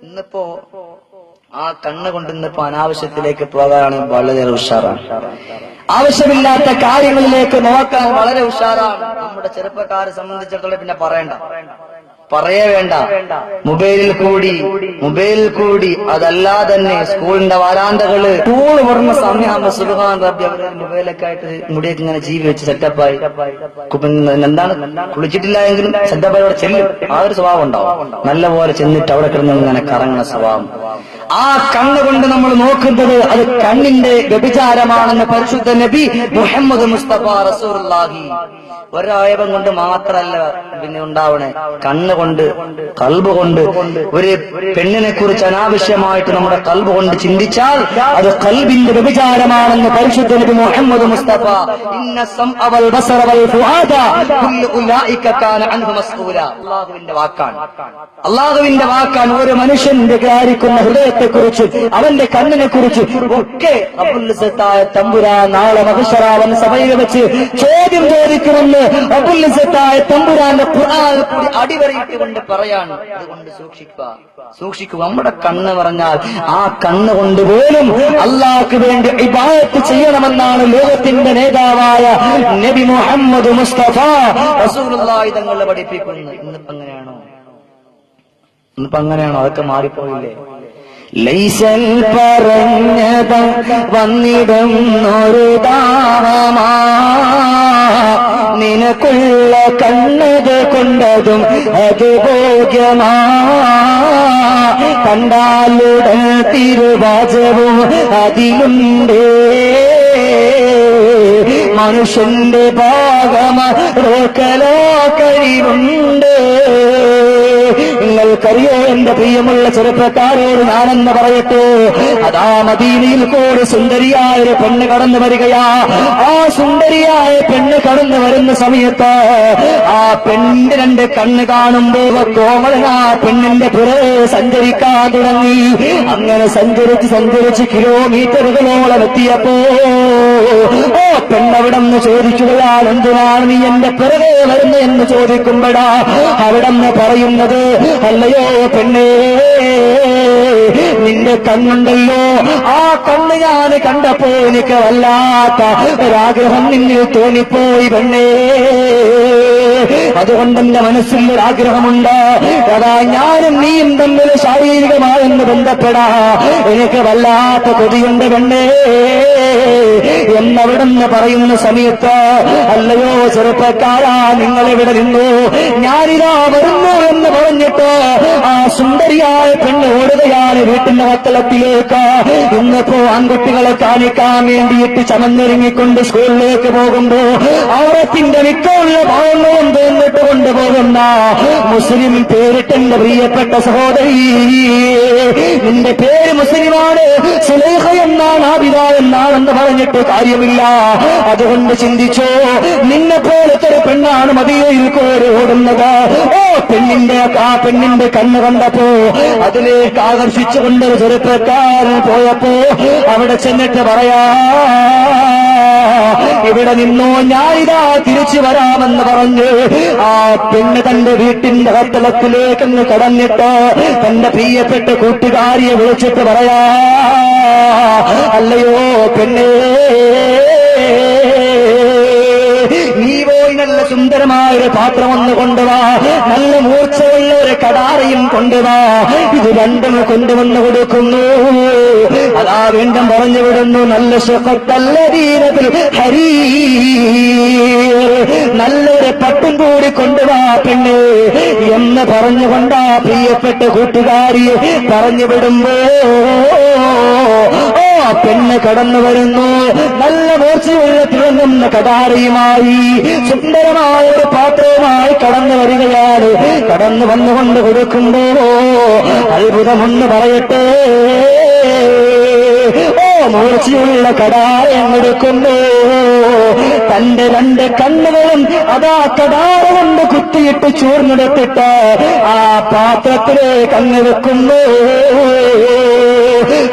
ഇന്നിപ്പോ ആ കണ്ണുകൊണ്ട് ഇന്നിപ്പോ അനാവശ്യത്തിലേക്ക് പോകാനാണ് വളരെ ഉഷാറാണ്. ആവശ്യമില്ലാത്ത കാര്യങ്ങളിലേക്ക് നോക്കാൻ വളരെ ഉഷാറാണ്. നമ്മുടെ ചെറുപ്പക്കാരെ സംബന്ധിച്ചിടത്തോളം പിന്നെ പറയേ വേണ്ട. മൊബൈലിൽ കൂടി അതല്ലാതെ തന്നെ സ്കൂളിന്റെ വാരാന്തകള് സ്കൂൾ പറഞ്ഞ സമയമാകുമ്പോ സുബ്ഹാൻ റബ്ബി അവര് മൊബൈലൊക്കെ ആയിട്ട് മുടിയൊക്കെ ഇങ്ങനെ ജീവി വെച്ച് സെറ്റപ്പായി എന്താണ് കുളിച്ചിട്ടില്ല എങ്കിലും സെറ്റപ്പായി അവിടെ ചെല്ലും. ആ ഒരു സ്വഭാവം ഉണ്ടാവും. നല്ലപോലെ ചെന്നിട്ട് അവിടെ കിടന്ന് ഇങ്ങനെ കറങ്ങുന്ന സ്വഭാവം. ആ കണ്ണുകൊണ്ട് നമ്മൾ നോക്കുന്നത് അത് കണ്ണിന്റെ വ്യഭിചാരമാണെന്ന് പരിശുദ്ധ നബി മുഹമ്മദ് മുസ്തഫ റസൂലുള്ളാഹി. ഒരവയവം കൊണ്ട് മാത്രല്ല പിന്നെ ഉണ്ടാവണേ, കണ്ണുകൊണ്ട് കൽബ് കൊണ്ട്. ഒരു പെണ്ണിനെ കുറിച്ച് അനാവശ്യമായിട്ട് നമ്മുടെ കൽബ് കൊണ്ട് ചിന്തിച്ചാൽ അത് കൽബിന്റെ വ്യഭിചാരമാണെന്ന് പരിശുദ്ധ നബി മുഹമ്മദ് മുസ്തഫ. ഇന്ന സംഅ വൽ ബസറ വൽ ഫുആദ കുല്ലു ഉലൈക കാന അൻഹു മസ്ഊല. അല്ലാഹുവിന്റെ വാക്കാണ്. ഒരു മനുഷ്യന്റെ വിചാരിക്കുന്ന ഹൃദയത്തെക്കുറിച്ച്, അവന്റെ കണ്ണിനെ കുറിച്ച് ഒക്കെ റബ്ബുൽ ഇസ്സത്തായ തമ്പുരാൻ നാളെ മഹ്ശറാവൻ സഭയിൽ വെച്ച് ചോദ്യം ചോദിക്കുമെന്ന് റബ്ബുൽ ഇസ്സത്തായ തമ്പുരാന്റെ ഖുർആനിൽ കൂടി അടിവരയിട്ടുകൊണ്ട് പറയാണ്. അതുകൊണ്ട് സൂക്ഷിക്കുക. നമ്മുടെ കണ്ണ് പറഞ്ഞാൽ ആ കണ്ണുകൊണ്ട് പോലും അല്ലാഹുവിന് വേണ്ടി ഇബാദത്ത് ചെയ്യണമെന്നാണ് ലോകത്തിന്റെ നേതാവായ നബി മുഹമ്മദ് മുസ്തഫ റസൂലുള്ളാഹി തങ്ങൾ പഠിപ്പിക്കുന്നത്. ഇന്നിപ്പോ അങ്ങനെയാണോ? അതൊക്കെ മാറിപ്പോയില്ലേ? ലൈസൽ പറഞ്ഞതും വന്നിടുന്നൊരു ദാഹമാ, നിനക്കുള്ള കണ്ണത് കൊണ്ടതും അത് ഭോഗ്യമാ. കണ്ടാലുടൻ തിരുവാചവും അതിലുണ്ട്, മനുഷ്യന്റെ ഭാഗമാ റോക്കലോ കഴിവുണ്ട്. നിങ്ങൾക്കറിയോ എന്റെ പ്രിയമുള്ള ചെറുപ്പക്കാരോട് ഞാനെന്ന് പറയട്ടെ, അതാ മദീനയിൽ കൂടി സുന്ദരിയായ ഒരു പെണ്ണ് കടന്നു വരികയാ. ആ സുന്ദരിയായ പെണ്ണ് കടന്നു വരുന്ന സമയത്ത് ആ പെണ്ണിന്റെ രണ്ട് കണ്ണ് കാണുമ്പോ കോമളൻ ആ പെണ്ണിന്റെ പുറകെ സഞ്ചരിക്കാൻ തുടങ്ങി. അങ്ങനെ സഞ്ചരിച്ച് കിലോമീറ്ററുകളോളം എത്തിയപ്പോ പെണ്ണവിടെ നിന്ന് ചോദിക്കുകയാണ്, എന്തിനാണ് നീ എന്റെ പിറകെ വരുന്നത് എന്ന് ചോദിക്കുമ്പോഴാ അവിടെന്ന് പറയുന്നത്, അല്ലയോ പെണ്ണേ, നിന്റെ കണ്ണുണ്ടല്ലോ, ആ കണ്ണ് ഞാൻ കണ്ടപ്പോ എനിക്ക് വല്ലാത്ത ഒരാഗ്രഹം നിന്നിൽ തോന്നിപ്പോയി പെണ്ണേ. അതുകൊണ്ട് എന്റെ മനസ്സിൽ ഒരാഗ്രഹമുണ്ട്, അതാ ഞാനും നീയും തമ്മിൽ ശാരീരികമായെന്ന് ബന്ധപ്പെടാ എനിക്ക് വല്ലാത്ത കൊതിയുണ്ട് പെണ്ണേ എന്നവിടെന്ന് പറയുന്ന സമയത്ത്, അല്ലയോ ചെറുപ്പക്കാരാ, നിങ്ങളെവിടെ നിന്നു, ഞാനിതാ വരുന്നു എന്ന് പറഞ്ഞിട്ട് ആ സുന്ദരിയായ പെണ്ണ് ഓടുകയാണ് വീട്ടിന്റെ വത്തളത്തിലേക്ക്. ഇന്നിപ്പോ ആൺകുട്ടികളെ കാണിക്കാൻ വേണ്ടിയിട്ട് ചമന്നൊരുങ്ങിക്കൊണ്ട് സ്കൂളിലേക്ക് പോകുമ്പോ ഔറത്തിന്റെ മിക്കുള്ള ഭാവങ്ങളും തോന്നിട്ട് കൊണ്ടുപോകുന്ന മുസ്ലിം പേരിട്ടെന്റെ പ്രിയപ്പെട്ട സഹോദരി, നിന്റെ പേര് മുസ്ലിമാണ്, സുലൈഖ എന്നാണ്, ആബിദ എന്നാണെന്ന് പറഞ്ഞിട്ട് കാര്യമില്ല. അതുകൊണ്ട് ചിന്തിച്ചോ, നിന്നെ പോലത്തെ ഒരു പെണ്ണാണ് മദീനയിൽ കോരി ഓടുന്നത്. ആ പെണ്ണിന്റെ കണ്ണ് കണ്ടപ്പോ അതിലേക്ക് ആകർഷിച്ചുകൊണ്ടൊരു ചെറുപ്പക്കാരൻ പോയപ്പോ അവിടെ ചെന്നിട്ട് പറയാ, ഇവിടെ നിന്നോ, ഞാനിതാ തിരിച്ചു വരാമെന്ന് പറഞ്ഞ് ആ പെണ്ണ് തന്റെ വീട്ടിന്റെ വത്തളത്തിലേക്കൊന്ന് കടന്നിട്ട് തന്റെ പ്രിയപ്പെട്ട കൂട്ടുകാരിയെ വിളിച്ചിട്ട് പറയാ, അല്ലയോ പെണ്ണേ, നീ പോയി നല്ല സുന്ദരമായൊരു പാത്രം ഒന്ന് കൊണ്ടുവാ, നല്ല മൂർച്ചയുള്ള ഒരു കടാരയും കൊണ്ടുവാ, ഇത് രണ്ടും കൊണ്ടുവന്ന് കൊടുക്കുന്നു. അതാ വീണ്ടും പറഞ്ഞു വിടുന്നു, നല്ല സുഖത്തല്ലരീരത്തിൽ ഹരീ, നല്ലൊരു പട്ടും കൂടി കൊണ്ടുവാ പെണ്ണ് എന്ന് പറഞ്ഞുകൊണ്ടാ പ്രിയപ്പെട്ട കൂട്ടുകാരിയെ പറഞ്ഞു വിടുമ്പോ പെണ്ണ് കടന്നു വരുന്നു. നല്ല മൂർച്ചയുള്ള തിളങ്ങുന്ന കടാരയുമായി സുന്ദരമായ ഒരു പാത്രവുമായി കടന്നു വരികയാണ്. കടന്നു വന്നുകൊണ്ട് കൊടുക്കുമ്പോ അത്ഭുതമൊന്ന് പറയട്ടെ, മൂർച്ചയുള്ള കടാരം എടുക്കുന്നു. തന്റെ രണ്ട് കണ്ണുകളും അതാ കടാര കൊണ്ട് കുത്തിയിട്ട് ചൂർന്നെടുത്തിട്ട് ആ പാത്രത്തിലേക്ക് അങ്ങ് വെക്കുന്നു.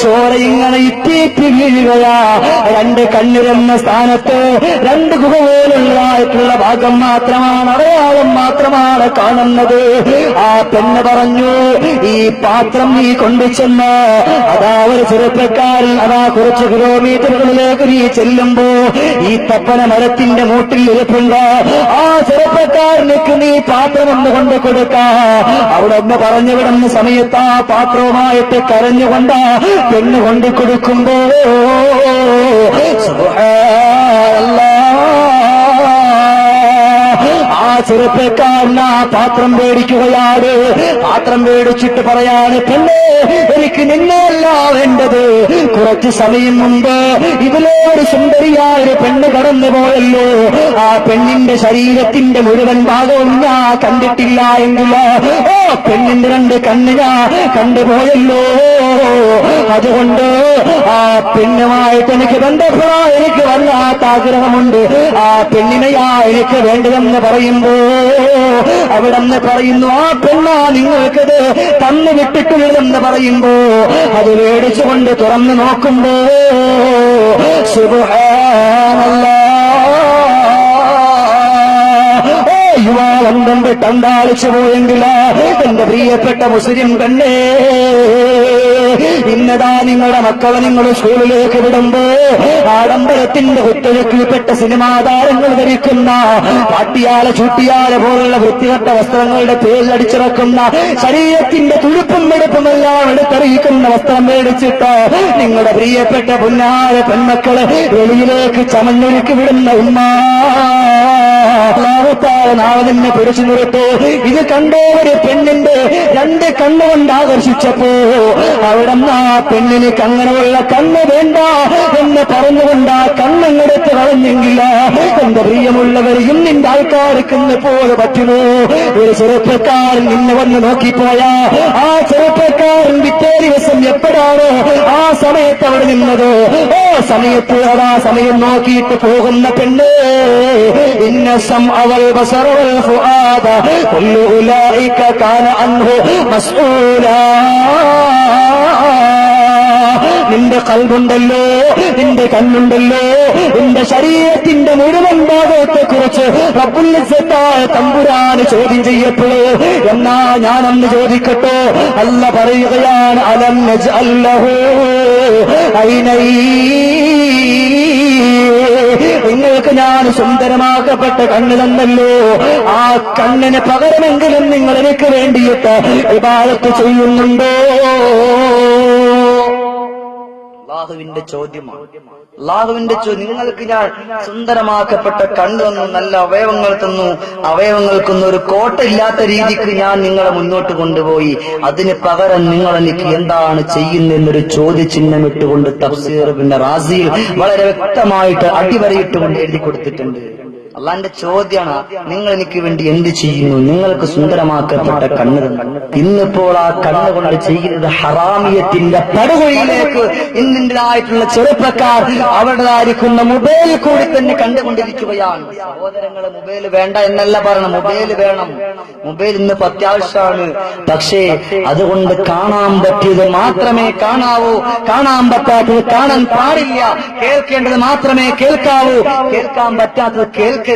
ചോര ഇങ്ങനെ ഇറ്റിറ്റ് വീഴുകയാ. രണ്ട് കണ്ണിരുന്ന സ്ഥാനത്ത് രണ്ട് ഗുഹ പോലുള്ളതായിട്ടുള്ള ഭാഗം മാത്രമാണ്, അടയാളം മാത്രമാണ് കാണുന്നത്. ആ പെണ്ണ് പറഞ്ഞു, ഈ പാത്രം നീ കൊണ്ടുചെന്ന് അതാ ഒരു ചെറുപ്പക്കാരൻ അതാ കുറച്ച് കിലോമീറ്ററുകളിലേക്ക് നീ ചെല്ലുമ്പോ ഈ തപ്പന മരത്തിന്റെ മൂട്ടിൽ ഇരിപ്പുണ്ട്. ആ ചെറുപ്പക്കാരനക്ക് നീ പാത്രം ഒന്ന് കൊണ്ട് കൊടുക്ക. അവിടെ ഒന്ന് പറഞ്ഞു വിടുന്ന സമയത്ത് ആ പാത്രവുമായിട്ട് കരഞ്ഞുകൊണ്ട് പെണ്ണ് കൊണ്ടു കൊടുക്കുമ്പോ ആ ചെറുപ്പക്കാരൻ ആ പാത്രം മേടിക്കുകയാണ്. പാത്രം മേടിച്ചിട്ട് പറയാണ്, പെണ്ണേ എനിക്ക് നിന്നെയല്ല വേണ്ടത്. കുറച്ചു സമയം മുമ്പ് ഇതിലൊരു സുന്ദരിയായൊരു പെണ്ണ് കടന്നു പോയല്ലോ. ആ പെണ്ണിന്റെ ശരീരത്തിന്റെ മുഴുവൻ ഭാഗവും ഞാൻ കണ്ടിട്ടില്ല എങ്കിലോ പെണ്ണിന്റെ രണ്ട് കണ്ണ് ഞാൻ കണ്ടുപോയല്ലോ. അതുകൊണ്ട് ആ പെണ്ണുമായിട്ട് എനിക്ക് ബന്ധപ്പെടാൻ എനിക്ക് വല്ലാത്ത ആഗ്രഹമുണ്ട്. ആ പെണ്ണിനെയാ എനിക്ക് വേണ്ടതെന്ന് പറയുമ്പോ അവിടെന്ന് പറയുന്നു, ആ പെണ്ണാ നിങ്ങൾക്കത് തന്നു വിട്ടിട്ടുള്ളതെന്ന് പറയുമ്പോ അത് മേടിച്ചുകൊണ്ട് തുറന്നു നോക്കുമ്പോ സുബ്ഹാനല്ലാഹ് യുവാവന്തം വിട്ടണ്ടാളിച്ചു പോയെങ്കില് എന്റെ പ്രിയപ്പെട്ട മുസ്ലിം പെണ്ണേ, ഇന്നതാ നിങ്ങളുടെ മക്കളെ നിങ്ങൾ സ്കൂളിലേക്ക് വിടുമ്പോ ആഡംബരത്തിന്റെ കുത്തൊഴുക്കിൽപ്പെട്ട സിനിമാ താരങ്ങൾ ധരിക്കുന്ന പാട്ടിയാല ചൂട്ടിയാല പോലുള്ള വൃത്തികെട്ട വസ്ത്രങ്ങളുടെ പേരിൽ അടിച്ചിറക്കുന്ന ശരീരത്തിന്റെ തുഴുപ്പും വെടുപ്പുമെല്ലാം എടുത്തറിയിക്കുന്ന വസ്ത്രം മേടിച്ചിട്ട് നിങ്ങളുടെ പ്രിയപ്പെട്ട പുന്നാര പെൺമക്കളെ വെളിയിലേക്ക് ചമഞ്ഞൊരുക്കി വിടുന്ന ഉമ്മ നാളെ തന്നെ പിടിച്ചു നിർത്തോ. ഇത് കണ്ടോ ഒരു പെണ്ണിന്റെ രണ്ട് കണ്ണുകൊണ്ട് ആകർഷിച്ചപ്പോ അവിടെ ആ പെണ്ണിന് അങ്ങനെയുള്ള കണ്ണ് വേണ്ട എന്ന് പറഞ്ഞുകൊണ്ട് ആ കണ്ണങ്ങെടുത്ത് കളഞ്ഞെങ്കില്ല എന്റെ പ്രിയമുള്ളവരെയും നിന്റെ ആൾക്കാർക്ക് പോലെ പറ്റുമോ? ഒരു ചെറുപ്പക്കാരൻ നിന്നെ വന്ന് നോക്കിപ്പോയാ ആ ചെറുപ്പക്കാരൻ പിറ്റേ ദിവസം എപ്പോഴാണ് ആ സമയത്ത് അവിടെ നിന്നത്, ഓ സമയത്ത് ആ സമയം നോക്കിയിട്ട് പോകുന്ന പെണ്ണ് ഇന്നസം അവൾ ബസറവൽ ഫുആദ കുല്ലു ഉലൈക കാന അൻഹു മസ്ഊലാ. നിന്റെ കൽബുണ്ടല്ലോ, നിന്റെ കണ്ണുണ്ടല്ലോ, നിന്റെ ശരീരത്തിന്റെ മുഴുവൻ ഭാഗത്തെ കുറിച്ച് റബ്ബുൽ ഇസ്സത്തായ തമ്പുരാന് ചോദ്യം ചെയ്യപ്പെടൂ. എന്നാ ഞാനൊന്ന് ചോദിക്കട്ടോ, അല്ല പറയുകയാണ്, അലം നജ്അൽ ലഹു ഐനൈൻ, നിങ്ങൾക്ക് ഞാൻ സുന്ദരമാക്കപ്പെട്ട കണ്ണ് തന്നല്ലോ. ആ കണ്ണിന് പകരമെങ്കിലും നിങ്ങൾ എനിക്ക് വേണ്ടിയിട്ട് ഇബാദത്ത് ചെയ്യുന്നുണ്ടോ? അല്ലാഹുവിന്റെ ചോദ്യമാണ്. അല്ലാഹുവിന്റെ ചോദ്യം, നിങ്ങൾക്ക് ഞാൻ സുന്ദരമാക്കപ്പെട്ട കണ്ണ് തന്നു, നല്ല അവയവങ്ങൾ തന്നു, അവയവങ്ങൾക്കൊന്നും ഒരു കോട്ടയില്ലാത്ത രീതിക്ക് ഞാൻ നിങ്ങളെ മുന്നോട്ട് കൊണ്ടുപോയി, അതിന് പകരം നിങ്ങൾ എനിക്ക് എന്താണ് ചെയ്യുന്നതെന്നൊരു ചോദ്യചിഹ്നം ഇട്ടുകൊണ്ട് തഫ്സീർ പിന്നെ റാസിയിൽ വളരെ വ്യക്തമായിട്ട് അടിവരയിട്ടുകൊണ്ട് എഴുതി കൊടുത്തിട്ടുണ്ട്. അള്ളാന്റെ ചോദ്യമാണ്, നിങ്ങൾ എനിക്ക് വേണ്ടി എന്ത് ചെയ്യുന്നു? നിങ്ങൾക്ക് സുന്ദരമാക്കപ്പെട്ട കണ്ണ് തന്നു. ഇന്നിപ്പോൾ ആ കണ്ണുകൊണ്ട് ചെയ്യുന്നത് ഹറാമിയത്തിന്റെ പടുകുഴിയിലേക്ക് ഇന്നിൻ്റെതായിട്ടുള്ള ചെറുപ്പക്കാർ അവരുടേതായിരിക്കുന്ന മൊബൈൽ കൂടി തന്നെ കണ്ടുകൊണ്ടിരിക്കുകയാണ്. സഹോദരങ്ങളെ, മൊബൈൽ വേണ്ട എന്നല്ല പറയണം, മൊബൈൽ വേണം. മൊബൈൽ ഇന്നിപ്പോ അത്യാവശ്യമാണ്. പക്ഷേ അതുകൊണ്ട് കാണാൻ പറ്റിയത് മാത്രമേ കാണാവൂ, കാണാൻ പറ്റാത്തത് കാണാൻ പാടില്ല, കേൾക്കേണ്ടത് മാത്രമേ കേൾക്കാവൂ, കേൾക്കാൻ പറ്റാത്തത് കേൾക്കരുത്.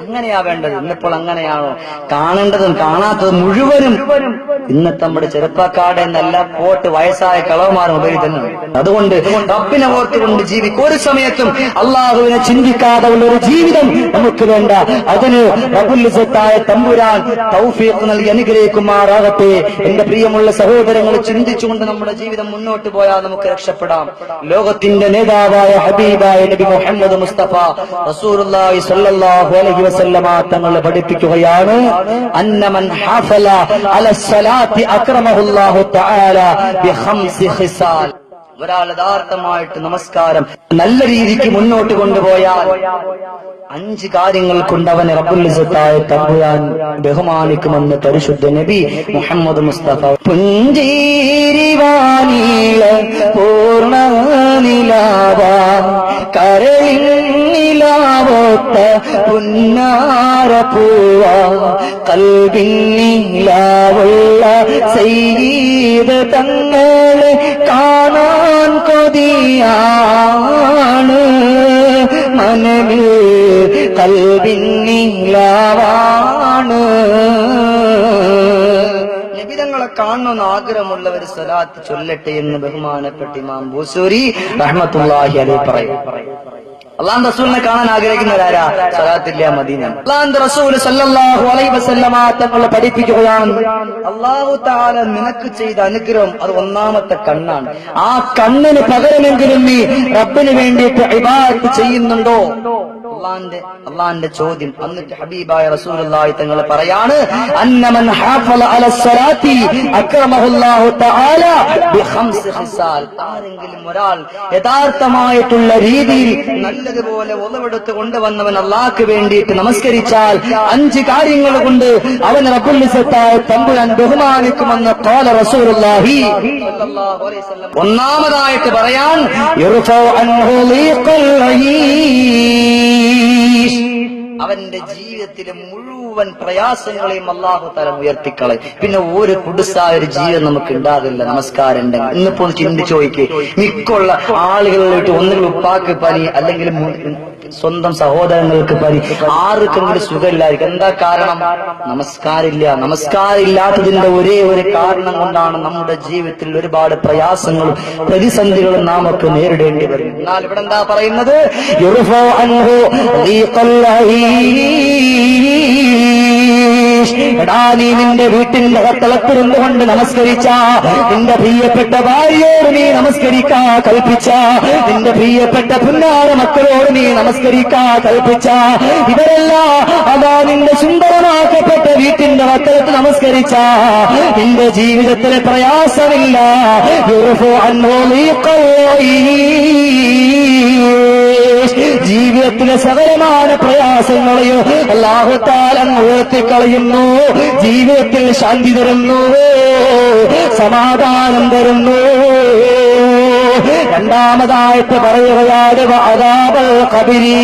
അങ്ങനെയാ വേണ്ടത്. ഇന്നിപ്പോൾ അങ്ങനെയാണോ? കാണേണ്ടതും കാണാത്തതും മുഴുവനും ഇന്നത്തെ നമ്മുടെ ചെറുപ്പക്കാരുടെ നല്ല പോട്ട് വയസ്സായ കളവന്മാർ മൊബൈൽ തന്നെ. അതുകൊണ്ട് റബ്ബിനെ ഓർത്തുകൊണ്ട് ജീവിക്കും. ഒരു സമയത്തും അള്ളാഹുവിനെ ചിന്തിക്കാതെ ഉള്ള ഒരു ജീവിതം നമുക്ക് വേണ്ട. അതിന് റബ്ബുൽ ഇസ്സത്തായ തമ്പുരാൻ തൗഫീഖ് നൽകി അനുഗ്രഹിക്കുമാറാകട്ടെ. എന്റെ പ്രിയമുള്ള സഹോദരങ്ങൾ, ചിന്തിച്ചുകൊണ്ട് നമ്മുടെ ജീവിതം മുന്നോട്ട് പോയാൽ നമുക്ക് രക്ഷപ്പെടാം. ലോകത്തിന്റെ നേതാവായ ഹബീബായ നബി മുഹമ്മദ് മുസ്തഫ റസൂലുള്ളാഹി സ്വല്ലല്ലാഹു അലൈഹി വസല്ലമ തങ്ങൾ പഠിപ്പിക്കുകയാണ്, അന്നമൻ ഹാഫല അലസ്സലാത്തി അക്രമഹുല്ലാഹു തആല ബിഖംസി ഖിസാൽ. ഒരാൾ യഥാർത്ഥമായിട്ട് നമസ്കാരം നല്ല രീതിക്ക് മുന്നോട്ട് കൊണ്ടുപോയാൽ 5 കാര്യങ്ങൾ കൊണ്ട് അവനെ റബ്ബുൽ ഇസ്സത്തായ തമ്പുരാൻ ബഹുമാനിക്കുമെന്ന് പരിശുദ്ധ നബി മുഹമ്മദ് മുസ്തഫ. പുഞ്ചിരിവാനില പൂർണ്ണ നിലാവ കരളിലാവോത്ത പുന്നാരപ്പൂവ കൽബിന്നിലാവുള്ള സയ്യിദ് തങ്ങളെ കാണാൻ കൊതിയാണ് മനമിൽ കൽബിന്നിലാവാണ്. നബിതങ്ങളെ കാണണമെന്ന് ആഗ്രഹമുള്ളവർ സ്വലാത്ത് ചൊല്ലട്ടെ എന്ന് ബഹുമാനപ്പെട്ട ഇമാം ബൂസൂരി റഹ്മത്തുള്ളാഹി അലൈഹി പറയും. അല്ലാഹുവിന്റെ റസൂലിനെ കാണാൻ ആഗ്രഹിക്കുന്നവരാരാ? സ്വലാത്തില്ല മദീന. അല്ലാഹുവിന്റെ റസൂൽ സല്ലല്ലാഹു അലൈഹി വസല്ലമ തങ്ങൾ പഠിപ്പിക്കുകയാണ്, അല്ലാഹു തആല നിനക്ക് ചെയ്ത അനുഗ്രഹം അത് ഒന്നാമത്തെ കണ്ണാണ്. ആ കണ്ണിന് പകരമെങ്കിലും നീ റബ്ബിന് വേണ്ടിയിട്ട് ഇബാദത്ത് ചെയ്യുന്നുണ്ടോ? അള്ളാന്റെ ചോദ്യം. എന്നിട്ട് ഹബീബായ റസൂലുള്ളാഹി തങ്ങൾ പറയാണ്, അന്നമൻ ഹാഫള അല സ്വലാത്തി അക്രമഹുല്ലാഹു തആല ബിഖംസ് ഖിസാൽ. ആരെങ്കിലും ഒരാൾ യഥാർത്ഥമായിട്ടുള്ള രീതിയിൽ നല്ലതുപോലെ ഒളവെടുത്ത് കൊണ്ടുവന്നവൻ അള്ളാഹ്ക്ക് വേണ്ടിയിട്ട് നമസ്കരിച്ചാൽ 5 കാര്യങ്ങൾ കൊണ്ട് അവൻ റബ്ബുൽ ഇസ്സത്തായ തമ്പുരാൻ ബഹുമാനിക്കുമെന്ന് ഖാല റസൂലുള്ളാഹി സ്വല്ലല്ലാഹു അലൈഹി വസല്ലം. ഒന്നാമതായിട്ട് പറയാൻ യുർഫഉ അൻഹു ലീഖൽ അവന്റെ ജീവിതത്തിലെ മുഴുവൻ പ്രയാസങ്ങളെയും അല്ലാഹു തആല ഉയർത്തിക്കളയും. പിന്നെ ഒരു കുടുസായ ഒരു ജീവിതം നമുക്ക് ഉണ്ടാകില്ല നമസ്കാരം ഉണ്ടെങ്കിൽ. ഇന്നിപ്പോൾ ചിന്തിച്ചു നോക്കി, മിക്കുള്ള ആളുകളിലോട്ട് ഒന്നുകിൽ ഉപ്പാക്ക് പനി, അല്ലെങ്കിൽ സ്വന്തം സഹോദരങ്ങൾക്ക് പനി, ആർക്കെങ്കിലും സുഖമില്ലായിരിക്കും. എന്താ കാരണം? നമസ്കാരമില്ല. നമസ്കാരം ഇല്ലാത്തതിന്റെ ഒരേ ഒരു കാരണം കൊണ്ടാണ് നമ്മുടെ ജീവിതത്തിൽ ഒരുപാട് പ്രയാസങ്ങളും പ്രതിസന്ധികളും നാം ഒക്കെ നേരിടേണ്ടി വരും. എന്നാൽ ഇവിടെ എന്താ പറയുന്നത്? എടാ, നീ നിന്റെ വീട്ടിന്റെ അകത്തളത്തിരുന്നു കൊണ്ട് നമസ്കരിച്ച, നിന്റെ പ്രിയപ്പെട്ട ഭാര്യയോട് നീ നമസ്കരിക്കാ കൽപ്പിച്ച, നിന്റെ പ്രിയപ്പെട്ട പുന്നാര മക്കളോട് നീ നമസ്കരിക്കാ കൽപ്പിച്ച, ഇവരെല്ലാം അതാ നിന്റെ സുന്ദരമാക്കപ്പെട്ട വീട്ടിന്റെ അകത്തളത്ത് നമസ്കരിച്ച നിന്റെ ജീവിതത്തിലെ പ്രയാസമില്ല. ജീവിതത്തിലെ സകലമായ പ്രയാസങ്ങളെയോ അല്ലാഹു തആല ഉയർത്തിക്കളയുന്നു. ജീവിതത്തിൽ ശാന്തി തരുന്നു, സമാധാനം തരുന്നു. രണ്ടാമതായിട്ട് പറയുകയാണ് അദാബൽ ഖബരി.